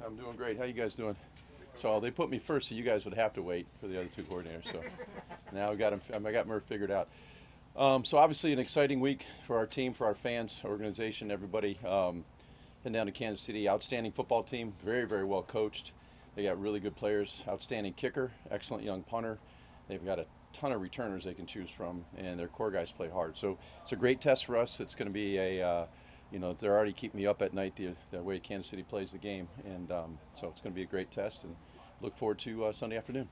I'm doing great. How you guys doing? So they put me first, so you guys would have to wait for the other two coordinators. So now I got Murph figured out. So obviously an exciting week for our team, for our fans, organization, everybody. Heading down to Kansas City, outstanding football team, very, very well coached. They got really good players, outstanding kicker, excellent young punter. They've got a ton of returners they can choose from, and their core guys play hard. So it's a great test for us. It's going to be they're already keeping me up at night the way Kansas City plays the game, and so it's going to be a great test, and look forward to Sunday afternoon.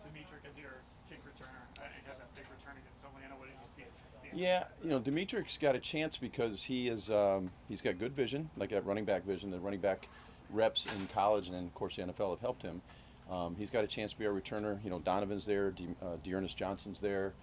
Dimitri, as your kick returner, you got that big return against Atlanta. What did you see? Yeah, Dimitri's got a chance because he's got good vision, like that running back vision. The running back reps in college and then, of course, the NFL have helped him. He's got a chance to be our returner. Donovan's there, Dearness Johnson's there.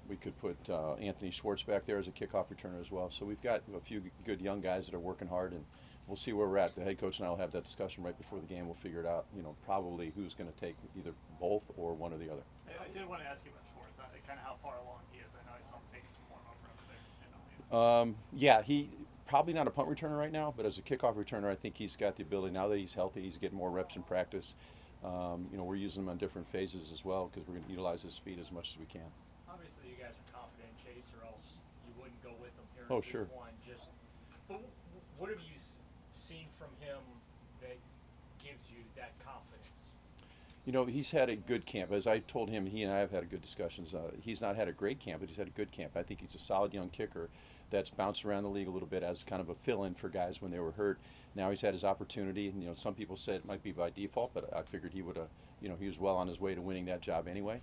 We could put Anthony Schwartz back there as a kickoff returner as well. So we've got a few good young guys that are working hard, and we'll see where we're at. The head coach and I will have that discussion right before the game. We'll figure it out, probably who's going to take either both or one or the other. I did want to ask you about Schwartz, kind of how far along he is. I know I saw him taking some warm-up reps there. Yeah, he probably not a punt returner right now, but as a kickoff returner, I think he's got the ability. Now that he's healthy, he's getting more reps in practice. We're using him on different phases as well because we're going to utilize his speed as much as we can. Obviously, you guys are confident in Chase, or else you wouldn't go with him here. Oh, in sure. Week 1. But what have you seen from him that gives you that confidence? He's had a good camp. As I told him, he and I have had good discussions. He's not had a great camp, but he's had a good camp. I think he's a solid young kicker that's bounced around the league a little bit as kind of a fill-in for guys when they were hurt. Now he's had his opportunity, and some people said it might be by default, but I figured he would have. He was well on his way to winning that job anyway.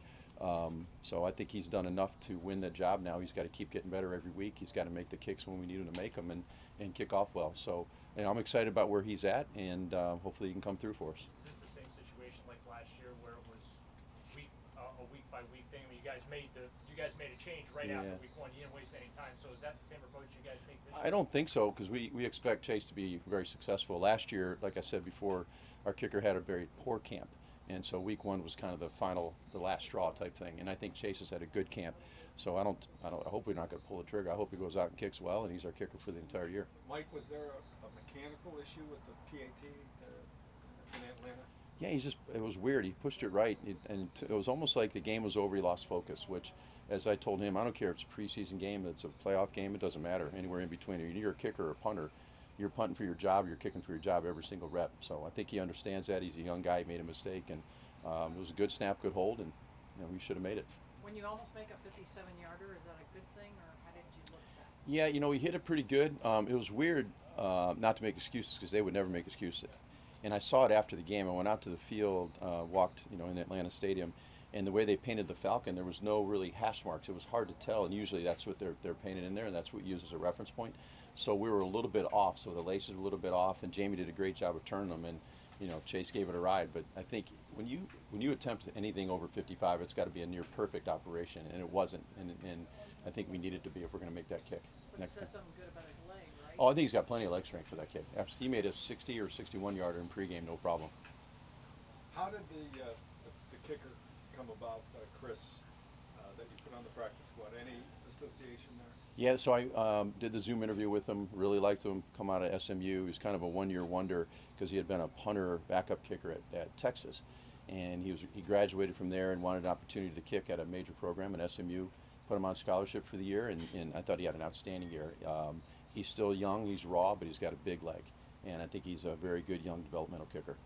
So I think he's done enough to win that job. Now he's got to keep getting better every week. He's got to make the kicks when we need him to make them and kick off well. So I'm excited about where he's at, and hopefully he can come through for us. Is this the same situation like last year where it was a week by week thing? I mean, you guys made a change right after week 1. You didn't waste any time. So is that the same approach you guys take this year? I don't think so, because we expect Chase to be very successful. Last year, like I said before, our kicker had a very poor camp. And so week 1 was kind of the last straw type thing. And I think Chase has had a good camp. So I hope we're not going to pull the trigger. I hope he goes out and kicks well, and he's our kicker for the entire year. Mike, was there a mechanical issue with the PAT in Atlanta? Yeah, it was weird. He pushed it right, and it was almost like the game was over. He lost focus, which, as I told him, I don't care if it's a preseason game, it's a playoff game, it doesn't matter. Anywhere in between. You're a kicker or a punter. You're punting for your job, you're kicking for your job every single rep. So I think he understands that. He's a young guy, he made a mistake, and it was a good snap, good hold, and we should have made it. When you almost make a 57-yarder, is that a good thing, or how did you look at that? Yeah, he hit it pretty good. It was weird not to make excuses because they would never make excuses. And I saw it after the game. I went out to the field, walked, in Atlanta Stadium, and the way they painted the Falcon, there was no really hash marks. It was hard to tell, and usually that's what they're painted in there, and that's what we use as a reference point. So we were a little bit off, so the laces were a little bit off, and Jamie did a great job of turning them, and Chase gave it a ride. But I think when you attempt anything over 55, it's got to be a near perfect operation, and it wasn't. And I think we need it to be if we're going to make that kick. But it says something good about his leg, right? Oh, I think he's got plenty of leg strength for that kick. He made a 60 or 61-yarder in pregame, no problem. How did the kicker come about, Chris, that you put on the practice squad? Any association there? Yeah, so I did the Zoom interview with him, really liked him, come out of SMU. He was kind of a one-year wonder because he had been a punter, backup kicker at Texas. And he graduated from there and wanted an opportunity to kick at a major program at SMU, put him on scholarship for the year, and I thought he had an outstanding year. He's still young, he's raw, but he's got a big leg. And I think he's a very good young developmental kicker.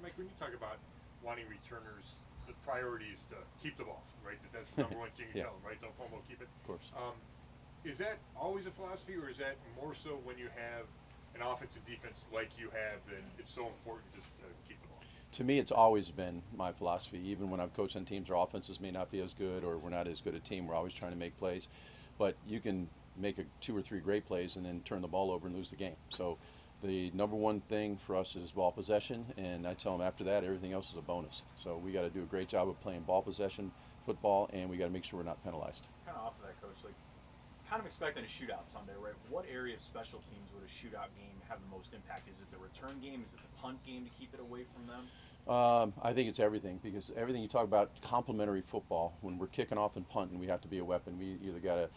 Mike, when you talk about wanting returners, the priority is to keep the ball, right? That's the number one thing you Yeah. tell them, right? Don't fumble, keep it. Of course. Is that always a philosophy, or is that more so when you have an offensive defense like you have that it's so important just to keep the ball? To me, it's always been my philosophy. Even when I've coached on teams, our offenses may not be as good, or we're not as good a team. We're always trying to make plays, but you can make 2 or 3 great plays and then turn the ball over and lose the game. So the number one thing for us is ball possession, and I tell them after that, everything else is a bonus. So we got to do a great job of playing ball possession football, and we got to make sure we're not penalized. Kind of off of that, Coach, kind of expecting a shootout Sunday, right? What area of special teams would a shootout game have the most impact? Is it the return game? Is it the punt game to keep it away from them? I think it's everything, because everything you talk about, complementary football, when we're kicking off and punting, we have to be a weapon. We either got to,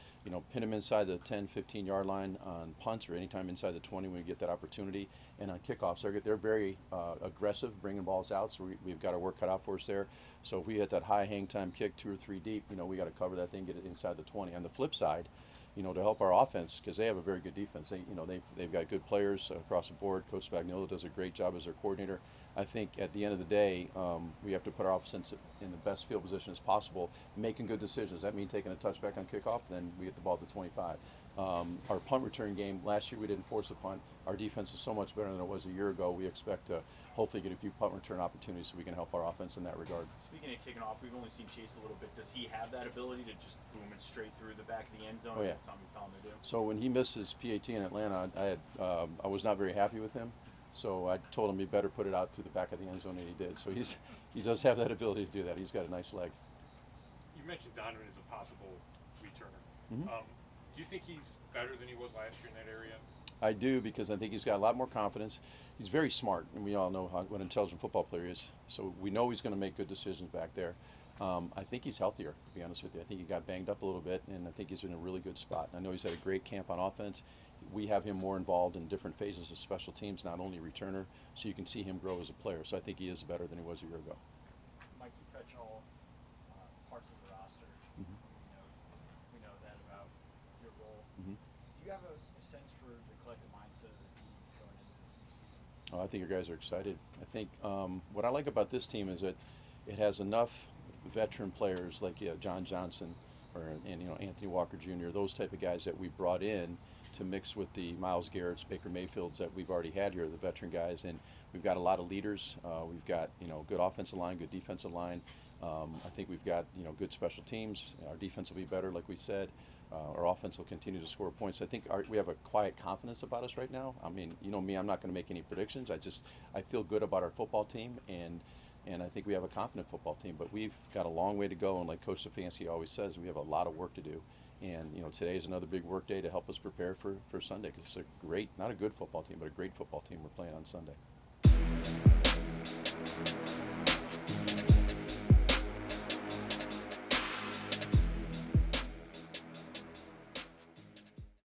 pin them inside the 10, 15 yard line on punts, or anytime inside the 20 when we get that opportunity. And on kickoffs, they're very aggressive, bringing balls out, so we've got our work cut out for us there. So if we hit that high hang time kick 2 or 3 deep, we got to cover that thing, get it inside the 20. On the flip side, to help our offense, because they have a very good defense. They've got good players across the board. Coach Spagnuolo does a great job as their coordinator. I think at the end of the day, we have to put our offense in the best field position as possible, making good decisions. That means taking a touchback on kickoff, then we get the ball at the 25. Our punt return game, last year we didn't force a punt. Our defense is so much better than it was a year ago. We expect to hopefully get a few punt return opportunities so we can help our offense in that regard. Speaking of kicking off, we've only seen Chase a little bit. Does he have that ability to just boom it straight through the back of the end zone? Oh, yeah. Is that something you tell him to do? So when he missed his PAT in Atlanta, I was not very happy with him. So I told him he better put it out through the back of the end zone, and he did. So he does have that ability to do that. He's got a nice leg. You mentioned Donovan as a possible returner. Mhm. Do you think he's better than he was last year in that area? I do, because I think he's got a lot more confidence. He's very smart, and we all know what an intelligent football player is. So we know he's going to make good decisions back there. I think he's healthier, to be honest with you. I think he got banged up a little bit, and I think he's in a really good spot. I know he's had a great camp on offense. We have him more involved in different phases of special teams, not only returner, so you can see him grow as a player. So I think he is better than he was a year ago. Mike, you touch all parts of the roster. Mhm. We know that about your role. Mhm. Do you have a sense for the collective mindset of the team going into this new season? I think your guys are excited. I think what I like about this team is that it has enough veteran players like John Johnson and Anthony Walker Jr., those type of guys that we brought in to mix with the Myles Garrett's, Baker Mayfields that we've already had here, the veteran guys. And we've got a lot of leaders. We've got good offensive line, good defensive line. I think we've got good special teams. Our defense will be better, like we said. Our offense will continue to score points. I think we have a quiet confidence about us right now. I mean, me, I'm not going to make any predictions. I feel good about our football team, and I think we have a confident football team. But we've got a long way to go, and like Coach Stefanski always says, we have a lot of work to do. And today is another big work day to help us prepare for Sunday, because it's a great, not a good football team, but a great football team we're playing on Sunday.